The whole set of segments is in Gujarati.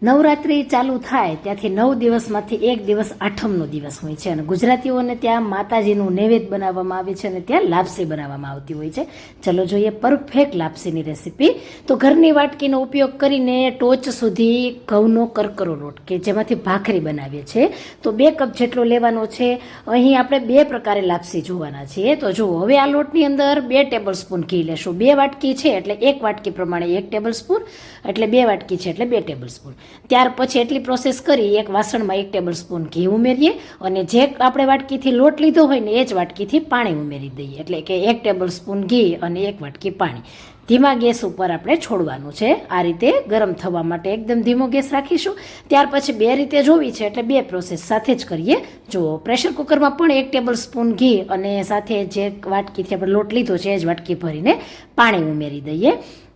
નવરાત્રિ ચાલુ થાય ત્યાંથી 9 દિવસમાંથી એક દિવસ આઠમનો દિવસ હોય છે અને ગુજરાતીઓને ત્યાં માતાજીનું નૈવેદ્ય બનાવવામાં આવે છે અને ત્યાં લાપસી બનાવવામાં આવતી હોય છે. ચલો જોઈએ પરફેક્ટ લાપસીની રેસીપી. તો ઘરની વાટકીનો ઉપયોગ કરીને ટોચ સુધી ઘઉંનો કરકરો લોટ કે જેમાંથી ભાખરી બનાવીએ છીએ તો 2 કપ જેટલો લેવાનો છે. અહીં આપણે 2 પ્રકારે લાપસી જોવાના છીએ. તો જુઓ, હવે આ લોટની અંદર 2 ટેબલ સ્પૂન ઘી લેશું. 2 વાટકી છે એટલે 1 વાટકી પ્રમાણે 1 ટેબલ સ્પૂન, એટલે 2 વાટકી છે એટલે 2 ટેબલ સ્પૂન. ત્યાર પછી એટલી પ્રોસેસ કરી એક વાસણમાં 1 ટેબલ સ્પૂન ઘી ઉમેરીએ અને જે આપણે વાટકીથી લોટ લીધો હોય ને એ જ વાટકીથી પાણી ઉમેરી દઈએ, એટલે કે 1 ટેબલ સ્પૂન ઘી અને 1 વાટકી પાણી. ધીમા ગેસ ઉપર આપણે છોડવાનું છે. આ રીતે ગરમ થવા માટે એકદમ ધીમો ગેસ રાખીશું. ત્યાર પછી 2 રીતે જોવી છે એટલે 2 પ્રોસેસ સાથે જ કરીએ. જુઓ, પ્રેશર કુકરમાં પણ 1 ટેબલ સ્પૂન ઘી અને સાથે જે વાટકીથી આપણે લોટ લીધો છે એ જ વાટકી ભરીને પાણી ઉમેરી દઈએ.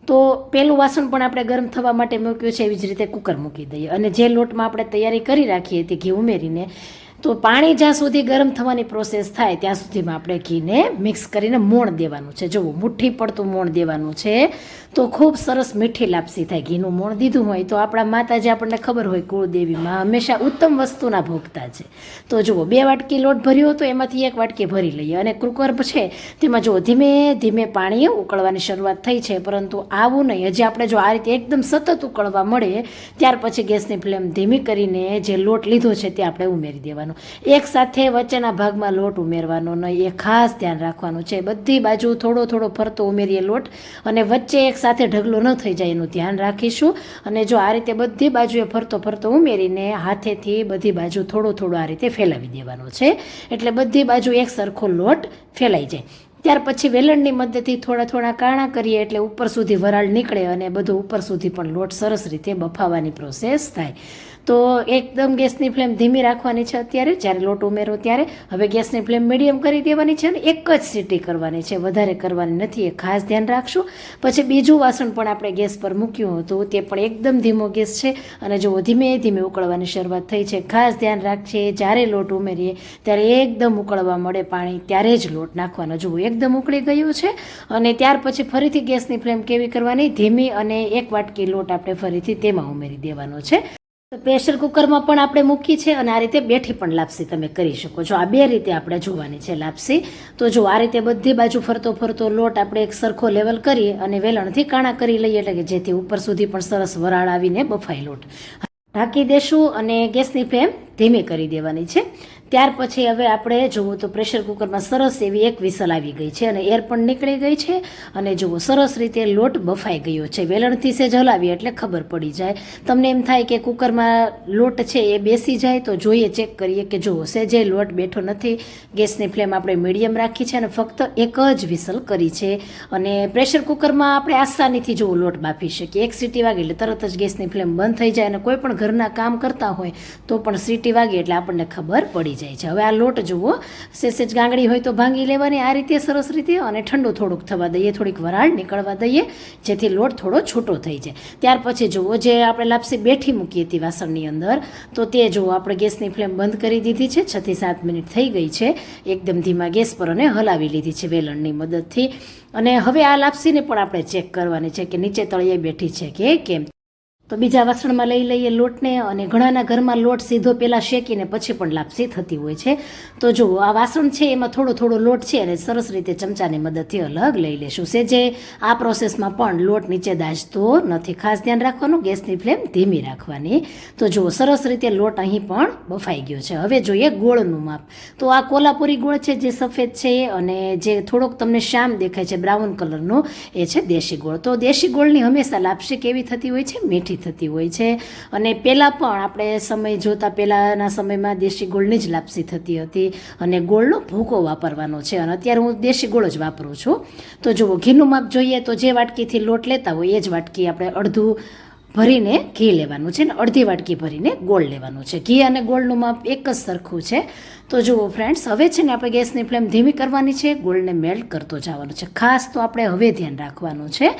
તો પેલું વાસણ પણ આપણે ગરમ થવા માટે મૂક્યું છે, એવી જ રીતે કુકર મૂકી દઈએ અને જે લોટમાં આપણે તૈયારી કરી રાખીએ તે ઘી ઉમેરીને તો પાણી જ્યાં સુધી ગરમ થવાની પ્રોસેસ થાય ત્યાં સુધીમાં આપણે ઘીને મિક્સ કરીને મોણ દેવાનું છે. જુઓ, મુઠ્ઠી પડતું મોણ દેવાનું છે તો ખૂબ સરસ મીઠી લાપસી થાય. ઘીનું મોણ દીધું હોય તો આપણા માતાજી આપણને ખબર હોય કુળદેવીમાં હંમેશા ઉત્તમ વસ્તુના ભોગતા છે. તો જુઓ, 2 વાટકી લોટ ભર્યો હતો એમાંથી 1 વાટકી ભરી લઈએ અને કુકર છે તેમાં જુઓ ધીમે ધીમે પાણી ઉકળવાની શરૂઆત થઈ છે, પરંતુ આવું નહીં. હજી આપણે જો આ રીતે એકદમ સતત ઉકળવા મળે ત્યાર પછી ગેસની ફ્લેમ ધીમી કરીને જે લોટ લીધો છે તે આપણે ઉમેરી દેવાનો. એક સાથે વચ્ચેના ભાગમાં લોટ ઉમેરવાનો નહીં, એ ખાસ ધ્યાન રાખવાનું છે. બધી બાજુ થોડો થોડો ફરતો ઉમેરીએ લોટ અને વચ્ચે એક સાથે ઢગલો ન થઈ જાય એનું ધ્યાન રાખીશું. અને જો આ રીતે બધી બાજુએ ફરતો ફરતો ઉમેરીને હાથેથી બધી બાજુ થોડો થોડો આ રીતે ફેલાવી દેવાનો છે, એટલે બધી બાજુ એક સરખો લોટ ફેલાઈ જાય. ત્યાર પછી વેલણની મદદથી થોડા થોડા કાણા કરીએ એટલે ઉપર સુધી વરાળ નીકળે અને બધું ઉપર સુધી પણ લોટ સરસ રીતે બફાવાની પ્રોસેસ થાય. તો એકદમ ગેસની ફ્લેમ ધીમી રાખવાની છે અત્યારે જ્યારે લોટ ઉમેરો ત્યારે. હવે ગેસની ફ્લેમ મીડિયમ કરી દેવાની છે અને એક જ સીટી કરવાની છે, વધારે કરવાની નથી, એ ખાસ ધ્યાન રાખશું. પછી બીજું વાસણ પણ આપણે ગેસ પર મૂક્યું હતું, તે પણ એકદમ ધીમો ગેસ છે અને જો ધીમે ધીમે ઉકળવાની શરૂઆત થઈ છે. ખાસ ધ્યાન રાખીએ જ્યારે લોટ ઉમેરીએ ત્યારે એકદમ ઉકળવા મળે પાણી ત્યારે જ લોટ નાખવાનો. જુઓ, એકદમ ઉકળી ગયું છે અને ત્યાર પછી ફરીથી ગેસની ફ્લેમ કેવી કરવાની, ધીમી, અને 1 વાટકી લોટ આપણે ફરીથી તેમાં ઉમેરી દેવાનો છે. તો પ્રેશર કુકરમાં પણ આપણે મૂકી છે અને આ રીતે બેઠી પણ લાપસી તમે કરી શકો છો. આ 2 રીતે આપણે જોવાની છે લાપસી. તો જો આ રીતે બધી બાજુ ફરતો ફરતો લોટ આપણે એક સરખો લેવલ કરી અને વેલણથી કાણા કરી લઈએ, એટલે કે જેથી ઉપર સુધી પણ સરસ વરાળ આવીને બફાય લોટ. ઢાંકી દેશું અને ગેસની ફ્લેમ ધીમી કરી દેવાની છે. ત્યાર પછી હવે આપણે જુઓ તો પ્રેશર કુકરમાં સરસ એવી 1 વિસલ આવી ગઈ છે અને એર પણ નીકળી ગઈ છે અને જુઓ સરસ રીતે લોટ બફાઈ ગયો છે. વેલણથી સેજ હલાવીએ એટલે ખબર પડી જાય. તમને એમ થાય કે કુકરમાં લોટ છે એ બેસી જાય તો જોઈએ, ચેક કરીએ કે જુઓ સેજે લોટ બેઠો નથી. ગેસની ફ્લેમ આપણે મીડિયમ રાખી છે અને ફક્ત 1 જ વિસલ કરી છે અને પ્રેશર કુકરમાં આપણે આસાનીથી જુઓ લોટ બાફી શકીએ. 1 સીટી વાગે એટલે તરત જ ગેસની ફ્લેમ બંધ થઈ જાય અને કોઈ પણ ઘરના કામ કરતા હોય તો પણ સીટી વાગે એટલે આપણને ખબર પડી જાય છે. હવે આ લોટ જુઓ સેજ ગાંગડી હોય તો ભાંગી લેવાની આ રીતે સરસ રીતે અને ઠંડુ થોડુંક થવા દઈએ, થોડીક વરાળ નીકળવા દઈએ જેથી લોટ થોડો છૂટો થઈ જાય. ત્યાર પછી જુઓ જે આપણે લાપસી બેઠી મૂકી હતી વાસણની અંદર તો તે જુઓ આપણે ગેસની ફ્લેમ બંધ કરી દીધી છે. 6 થી 7 મિનિટ થઈ ગઈ છે એકદમ ધીમા ગેસ પર અને હલાવી લીધી છે વેલણની મદદથી. અને હવે આ લાપસીને પણ આપણે ચેક કરવાની છે કે નીચે તળિયે બેઠી છે કે કેમ. તો બીજા વાસણમાં લઈ લઈએ લોટને અને ઘણાના ઘરમાં લોટ સીધો પહેલાં શેકીને પછી પણ લાપસી થતી હોય છે. તો જુઓ આ વાસણ છે એમાં થોડો થોડો લોટ છે અને સરસ રીતે ચમચાની મદદથી અલગ લઈ લેશું. સેજે આ પ્રોસેસમાં પણ લોટ નીચે દાજતો નથી, ખાસ ધ્યાન રાખવાનું, ગેસની ફ્લેમ ધીમી રાખવાની. તો જુઓ સરસ રીતે લોટ અહીં પણ બફાઈ ગયો છે. હવે જોઈએ ગોળનું માપ. તો આ કોલ્હાપુરી ગોળ છે જે સફેદ છે અને જે થોડોક તમને શ્યામ દેખાય છે બ્રાઉન કલરનો, એ છે દેશી ગોળ. તો દેશી ગોળની હંમેશા લાપસી કેવી થતી હોય છે, મીઠી થતી હોય છે. અને પહેલાં પણ આપણે સમય જોતા પહેલાંના સમયમાં દેશી ગોળની જ લાપસી થતી હતી અને ગોળનો ભૂકો વાપરવાનો છે અને અત્યારે હું દેશી ગોળ જ વાપરું છું. તો જુઓ ઘીનું માપ જોઈએ તો જે વાટકીથી લોટ લેતા હોય એ જ વાટકી આપણે અડધું ભરીને ઘી લેવાનું છે ને અડધી વાટકી ભરીને ગોળ લેવાનું છે. ઘી અને ગોળનું માપ એક જ સરખું છે. તો જુઓ ફ્રેન્ડ્સ, હવે છે ને આપણે ગેસની ફ્લેમ ધીમી કરવાની છે, ગોળને મેલ્ટ કરતો જવાનું છે. ખાસ તો આપણે હવે ધ્યાન રાખવાનું છે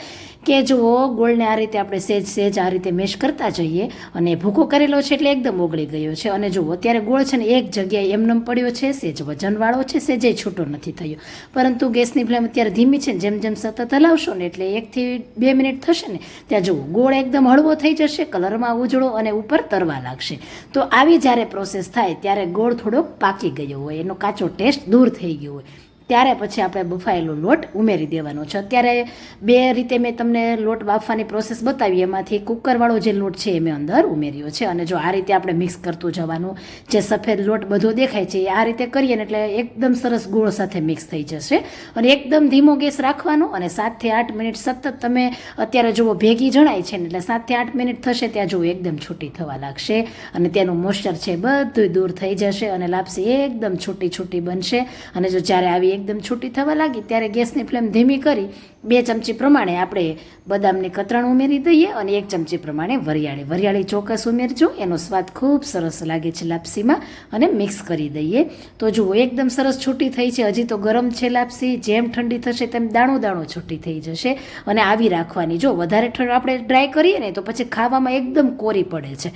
કે જુઓ ગોળને આ રીતે આપણે સેજ આ રીતે મેશ કરતા જઈએ, અને ભૂકો કરેલો છે એટલે એકદમ ઓગળી ગયો છે. અને જુઓ અત્યારે ગોળ છે ને એક જગ્યાએ એમનેમ પડ્યો છે, સેજ વજનવાળો છે, સેજે છૂટો નથી થયો. પરંતુ ગેસની ફ્લેમ અત્યારે ધીમી છે ને જેમ જેમ સતત હલાવશો ને એટલે 1 થી 2 મિનિટ થશે ને ત્યાં જુઓ ગોળ એકદમ હળવો થઈ જશે, કલરમાં ઉજળો અને ઉપર તરવા લાગશે. તો આવી જ્યારે પ્રોસેસ થાય ત્યારે ગોળ થોડોક પાકી ગયો હોય, એનો કાચો ટેસ્ટ દૂર થઈ ગયો હોય, ત્યારે પછી આપણે બફાયેલો લોટ ઉમેરી દેવાનો છે. અત્યારે 2 રીતે મેં તમને લોટ બાફવાની પ્રોસેસ બતાવી, એમાંથી કુકરવાળો જે લોટ છે એ મેં અંદર ઉમેર્યો છે. અને જો આ રીતે આપણે મિક્સ કરતું જવાનું, જે સફેદ લોટ બધો દેખાય છે એ આ રીતે કરીએ ને એટલે એકદમ સરસ ગોળ સાથે મિક્સ થઈ જશે. અને એકદમ ધીમો ગેસ રાખવાનો, અને 7 થી 8 મિનિટ સતત તમે અત્યારે જુઓ ભેગી જણાય છે ને એટલે 7 થી 8 મિનિટ થશે ત્યાં જુઓ એકદમ છૂટી થવા લાગશે, અને તેનું મોઇસ્ચર છે બધું દૂર થઈ જશે, અને લાપસી એકદમ છૂટી બનશે. અને જો જ્યારે આવી એકદમ છૂટી થવા લાગી ત્યારે ગેસની ફ્લેમ ધીમી કરી 2 ચમચી પ્રમાણે આપણે બદામની કતરણ ઉમેરી દઈએ, અને 1 ચમચી પ્રમાણે વરિયાળી ચોક્કસ ઉમેરજો, એનો સ્વાદ ખૂબ સરસ લાગે છે લાપસીમાં. અને મિક્સ કરી દઈએ. તો જુઓ એકદમ સરસ છૂટી થઈ છે, હજી તો ગરમ છે લાપસી, જેમ ઠંડી થશે તેમ દાણો છૂટી થઈ જશે. અને આવી રાખવાની, જો વધારે આપણે ડ્રાય કરીએ ને તો પછી ખાવામાં એકદમ કોરી પડે છે.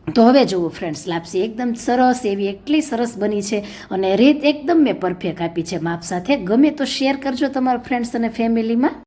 તો હવે જુઓ ફ્રેન્ડ્સ, લાપસી એકદમ સરસ એવી એટલી સરસ બની છે, અને રીત એકદમ મેં પરફેક્ટ આપી છે માપ સાથે. ગમે તો શેર કરજો તમારા ફ્રેન્ડ્સ અને ફેમિલીમાં.